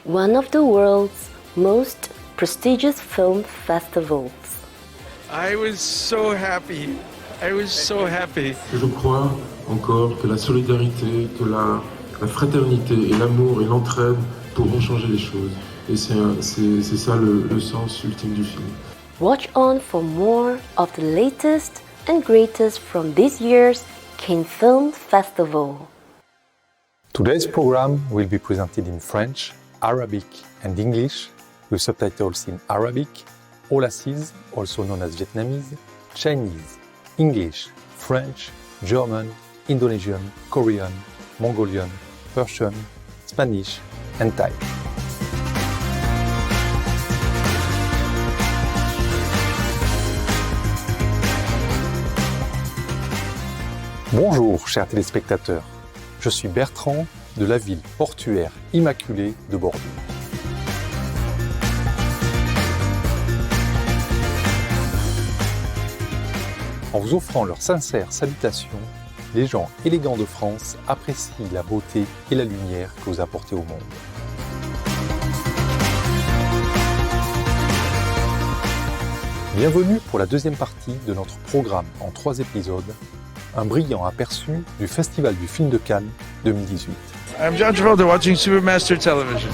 one of the world's most prestigious film festivals. I was so happy. Je crois encore que la solidarité, que la fraternité et l'amour et l'entraide pourront changer les choses. Et c'est ça le sens ultime du film. Watch on for more of the latest and greatest from this year's Cannes Film Festival. Today's program will be presented in French, Arabic and English with subtitles in Arabic, Aulacese, also known as Vietnamese, Chinese, English, French, German, Indonesian, Korean, Mongolian, Persian, Spanish and Thai. Bonjour chers téléspectateurs, je suis Bertrand de la ville portuaire immaculée de Bordeaux. En vous offrant leurs sincères salutations, les gens élégants de France apprécient la beauté et la lumière que vous apportez au monde. Bienvenue pour la deuxième partie de notre programme en 3 épisodes, un brillant aperçu du Festival du film de Cannes 2018. I'm John Travolta watching Supermaster Television.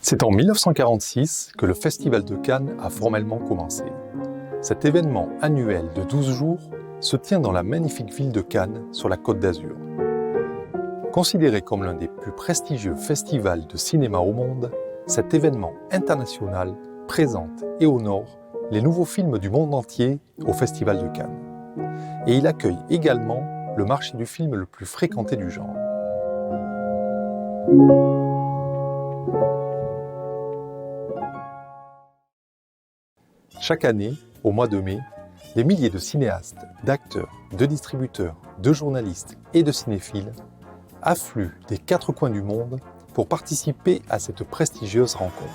C'est en 1946 que le Festival de Cannes a formellement commencé. Cet événement annuel de 12 jours se tient dans la magnifique ville de Cannes, sur la Côte d'Azur. Considéré comme l'un des plus prestigieux festivals de cinéma au monde, cet événement international présente et honore les nouveaux films du monde entier au Festival de Cannes. Et il accueille également le marché du film le plus fréquenté du genre. Chaque année, au mois de mai, des milliers de cinéastes, d'acteurs, de distributeurs, de journalistes et de cinéphiles affluent des 4 coins du monde pour participer à cette prestigieuse rencontre.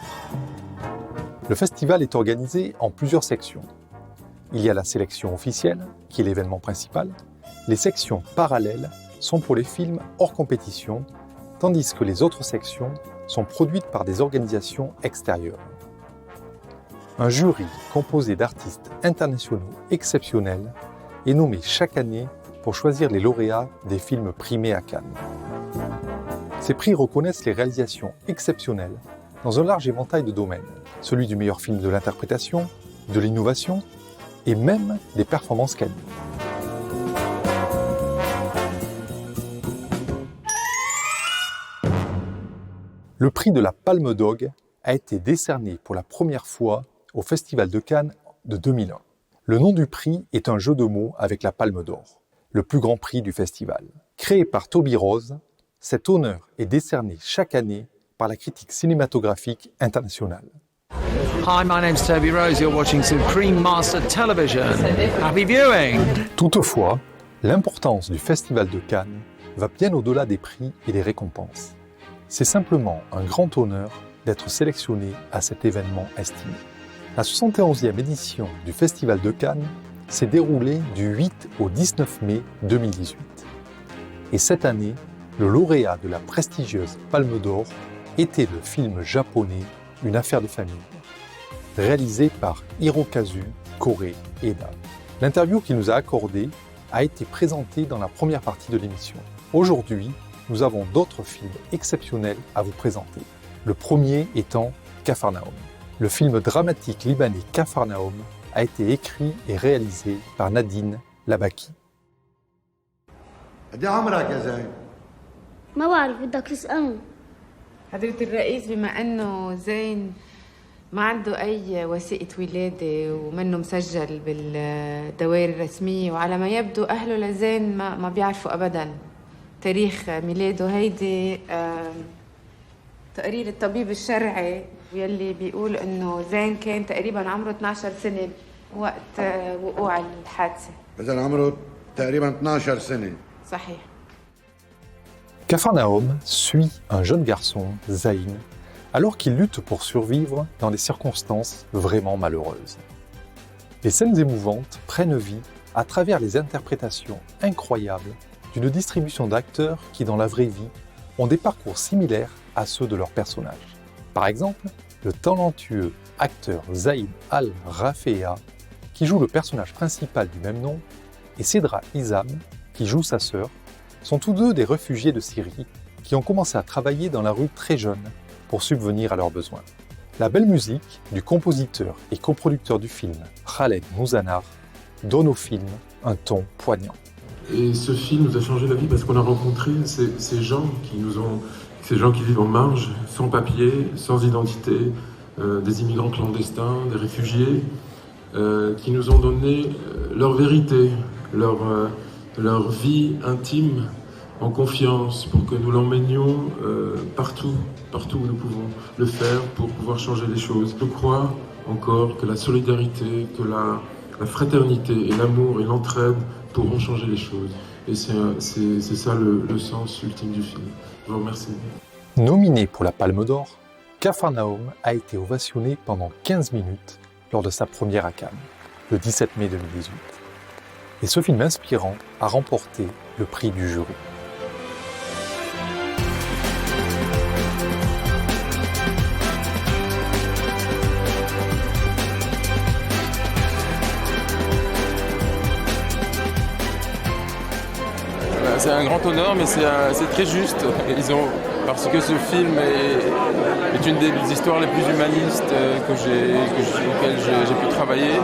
Le festival est organisé en plusieurs sections. Il y a la sélection officielle, qui est l'événement principal. Les sections parallèles sont pour les films hors compétition, tandis que les autres sections sont produites par des organisations extérieures. Un jury composé d'artistes internationaux exceptionnels est nommé chaque année pour choisir les lauréats des films primés à Cannes. Ces prix reconnaissent les réalisations exceptionnelles dans un large éventail de domaines, celui du meilleur film de l'interprétation, de l'innovation et même des performances canines. Le prix de la Palme d'Og a été décerné pour la première fois au Festival de Cannes de 2001. Le nom du prix est un jeu de mots avec la Palme d'Or, le plus grand prix du festival. Créé par Toby Rose, cet honneur est décerné chaque année par la critique cinématographique internationale. Hi, my name's Toby Rose. You're watching Supreme Master Television. Happy viewing! Toutefois, l'importance du Festival de Cannes va bien au-delà des prix et des récompenses. C'est simplement un grand honneur d'être sélectionné à cet événement estimé. La 71e édition du Festival de Cannes s'est déroulée du 8 au 19 mai 2018. Et cette année, le lauréat de la prestigieuse Palme d'Or était le film japonais Une affaire de famille, réalisé par Hirokazu Kore Eda. L'interview qu'il nous a accordée a été présentée dans la première partie de l'émission. Aujourd'hui, nous avons d'autres films exceptionnels à vous présenter. Le premier étant Capharnaüm. Le film dramatique libanais Capharnaüm a été écrit et réalisé par Nadine Labaki. قد ايه عمرك يا زين؟ ما بعرف بدك تسألني. حضرة الرئيس بما انه زين ما عنده اي وثيقة ولادة ومنه مسجل بالدوائر الرسمية وعلى ما يبدو اهله لزين ما بيعرفوا ابدا تاريخ ميلاده. هيدي تقرير الطبيب الشرعي يلي بيقول انه زين كان تقريبا عمره 12 سنة وقت وقوع الحادثة. إذا عمره تقريبا 12 سنة صحيح. Capharnaüm suit un jeune garçon, Zayn, alors qu'il lutte pour survivre dans des circonstances vraiment malheureuses. Les scènes émouvantes prennent vie à travers les interprétations incroyables d'une distribution d'acteurs qui, dans la vraie vie, ont des parcours similaires à ceux de leurs personnages. Par exemple, le talentueux acteur Zaïd Al-Rafea, qui joue le personnage principal du même nom, et Cédra Isam, qui joue sa sœur, sont tous deux des réfugiés de Syrie qui ont commencé à travailler dans la rue très jeunes pour subvenir à leurs besoins. La belle musique du compositeur et coproducteur du film, Khaled Mouzanar, donne au film un ton poignant. Et ce film nous a changé la vie parce qu'on a rencontré ces gens qui vivent en marge, sans papier, sans identité, des immigrants clandestins, des réfugiés, qui nous ont donné leur vérité, leur vie intime en confiance pour que nous l'emmenions partout où nous pouvons le faire pour pouvoir changer les choses. Je crois encore que la solidarité, que la fraternité et l'amour et l'entraide pourront changer les choses. Et c'est ça le sens ultime du film. Je vous remercie. Nominé pour la Palme d'Or, Capharnaüm a été ovationné pendant 15 minutes lors de sa première à Cannes, le 17 mai 2018. Et ce film inspirant a remporté le prix du jury. C'est un grand honneur, mais c'est très juste. Parce que ce film est une des histoires les plus humanistes auxquelles j'ai pu travailler.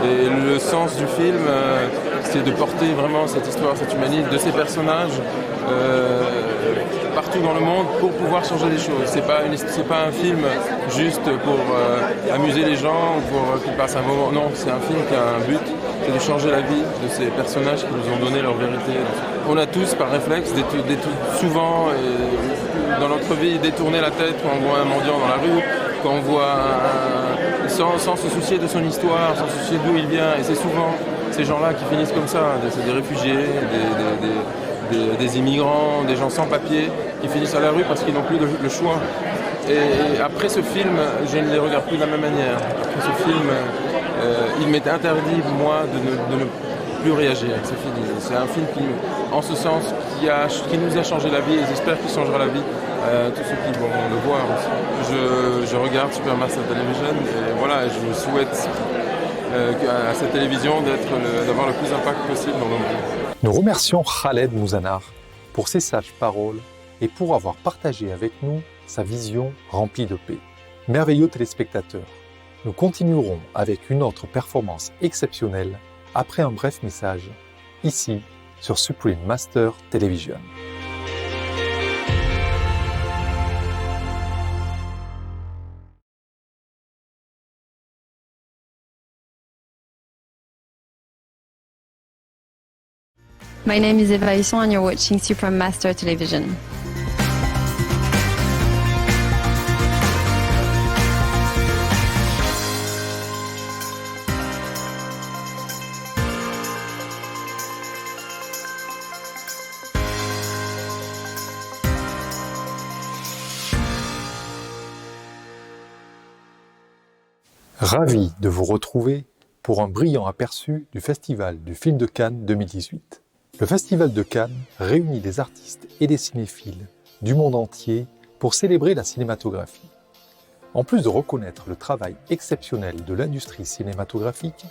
Et le sens du film, c'est de porter vraiment cette histoire, cet humanisme de ces personnages partout dans le monde pour pouvoir changer les choses. C'est pas un film juste pour amuser les gens ou pour qu'ils passent un moment. Non, c'est un film qui a un but, c'est de changer la vie de ces personnages qui nous ont donné leur vérité. On a tous par réflexe, souvent dans notre vie, détourner la tête quand on voit un mendiant dans la rue, quand on voit sans se soucier de son histoire, sans se soucier d'où il vient. Et c'est souvent ces gens-là qui finissent comme ça, c'est des réfugiés, des immigrants, des gens sans papier qui finissent à la rue parce qu'ils n'ont plus le choix. Et après ce film, je ne les regarde plus de la même manière. Après ce film, il m'est interdit, moi, de ne plus réagir. C'est fini. C'est un film qui, en ce sens, qui nous a changé la vie et j'espère qu'il changera la vie tous ceux qui vont le voir aussi. Je regarde Supermaster Television et voilà, je souhaite à cette télévision d'avoir le plus d'impact possible dans le monde. Nous remercions Khaled Mouzanar pour ses sages paroles et pour avoir partagé avec nous sa vision remplie de paix. Merveilleux téléspectateurs, nous continuerons avec une autre performance exceptionnelle après un bref message, ici sur Supreme Master Television. My name is Eva Husson and you're watching Supreme Master Television. Ravi de vous retrouver pour un brillant aperçu du Festival du film de Cannes 2018. Le Festival de Cannes réunit des artistes et des cinéphiles du monde entier pour célébrer la cinématographie. En plus de reconnaître le travail exceptionnel de l'industrie cinématographique,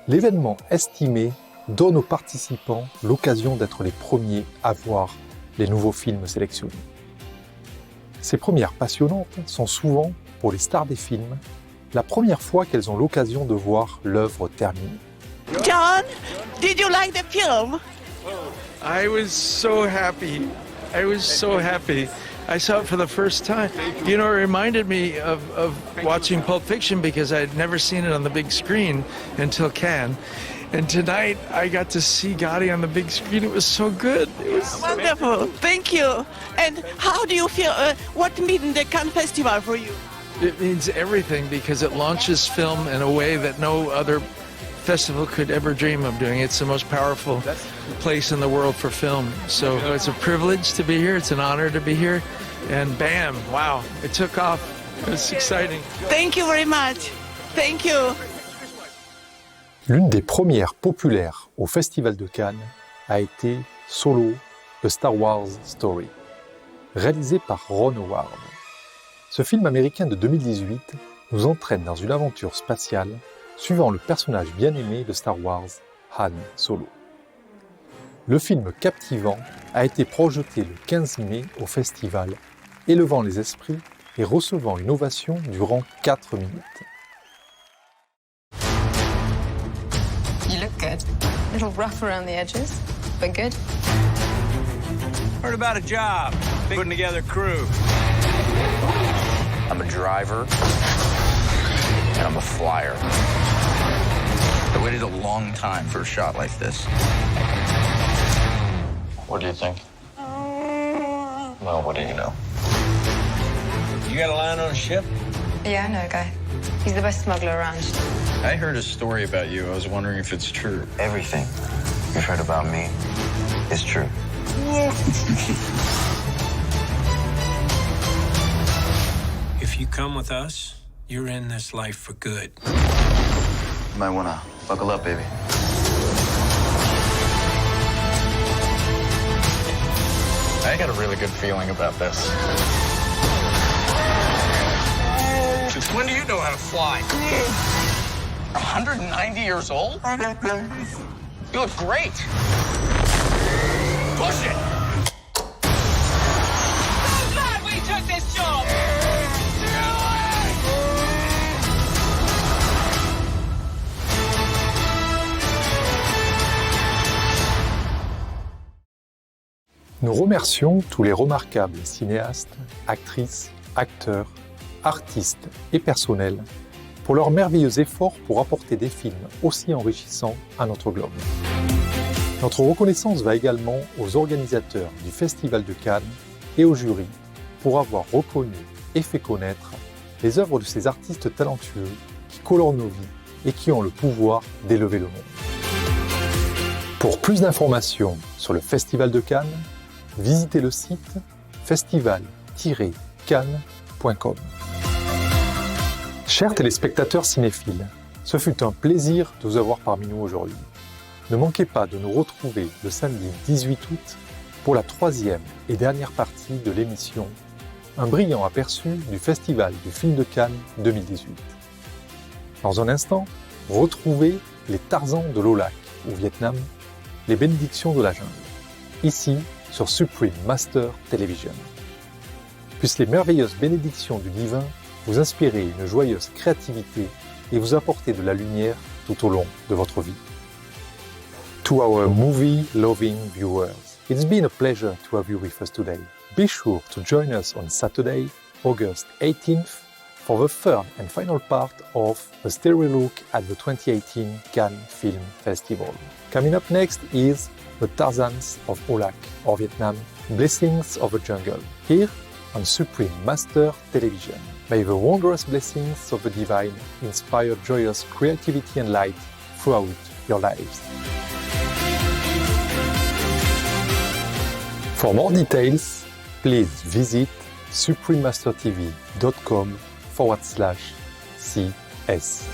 l'événement estimé donne aux participants l'occasion d'être les premiers à voir les nouveaux films sélectionnés. Ces premières passionnantes sont souvent, pour les stars des films, la première fois qu'elles ont l'occasion de voir l'œuvre terminée. John, did you like the film? I was so happy. I saw it for the first time. You know, it reminded me of watching Pulp Fiction because I had never seen it on the big screen until Cannes. And tonight I got to see Gotti on the big screen. It was so good. It was wonderful. Thank you. And how do you feel? What means the Cannes Festival for you? It means everything because it launches film in a way that no other festival could ever dream of doing. It's the most powerful place in the world for film. So it's a privilege to be here. It's an honor to be here. And bam, wow, it took off. It's exciting. Thank you very much. Thank you. L'une des premières populaires au Festival de Cannes a été Solo, A Star Wars Story, réalisé par Ron Howard. Ce film américain de 2018 nous entraîne dans une aventure spatiale suivant le personnage bien aimé de Star Wars, Han Solo. Le film captivant a été projeté le 15 mai au festival, élevant les esprits et recevant une ovation durant 4 minutes. You look good. A little rough around the edges, but good. Heard about a job. Putting together crew. I'm a driver, and I'm a flyer. I waited a long time for a shot like this. What do you think? Well, what do you know? You got a line on a ship? Yeah, I know a guy. He's the best smuggler around. I heard a story about you. I was wondering if it's true. Everything you've heard about me is true. If you come with us, you're in this life for good. You might want to buckle up, baby. I got a really good feeling about this. Since when do you know how to fly? 190 years old? You look great. Push it! So glad we took this job! Nous remercions tous les remarquables cinéastes, actrices, acteurs, artistes et personnels pour leurs merveilleux efforts pour apporter des films aussi enrichissants à notre globe. Notre reconnaissance va également aux organisateurs du Festival de Cannes et au jury pour avoir reconnu et fait connaître les œuvres de ces artistes talentueux qui colorent nos vies et qui ont le pouvoir d'élever le monde. Pour plus d'informations sur le Festival de Cannes, visitez le site festival-cannes.com. Chers téléspectateurs cinéphiles, ce fut un plaisir de vous avoir parmi nous aujourd'hui. Ne manquez pas de nous retrouver le samedi 18 août pour la 3e et dernière partie de l'émission Un brillant aperçu du Festival du film de Cannes 2018. Dans un instant, retrouvez les Tarzans de l'Olac au Vietnam, les bénédictions de la jungle, ici sur Supreme Master Television. Puissent les merveilleuses bénédictions du divin vous inspirer une joyeuse créativité et vous apporter de la lumière tout au long de votre vie. To our movie-loving viewers, it's been a pleasure to have you with us today. Be sure to join us on Saturday, August 18th, for the third and final part of a stereo look at the 2018 Cannes Film Festival. Coming up next is The Tarzans of Olac, or Vietnam, Blessings of the Jungle, here on Supreme Master Television. May the wondrous blessings of the divine inspire joyous creativity and light throughout your lives. For more details, please visit suprememastertv.com/CS.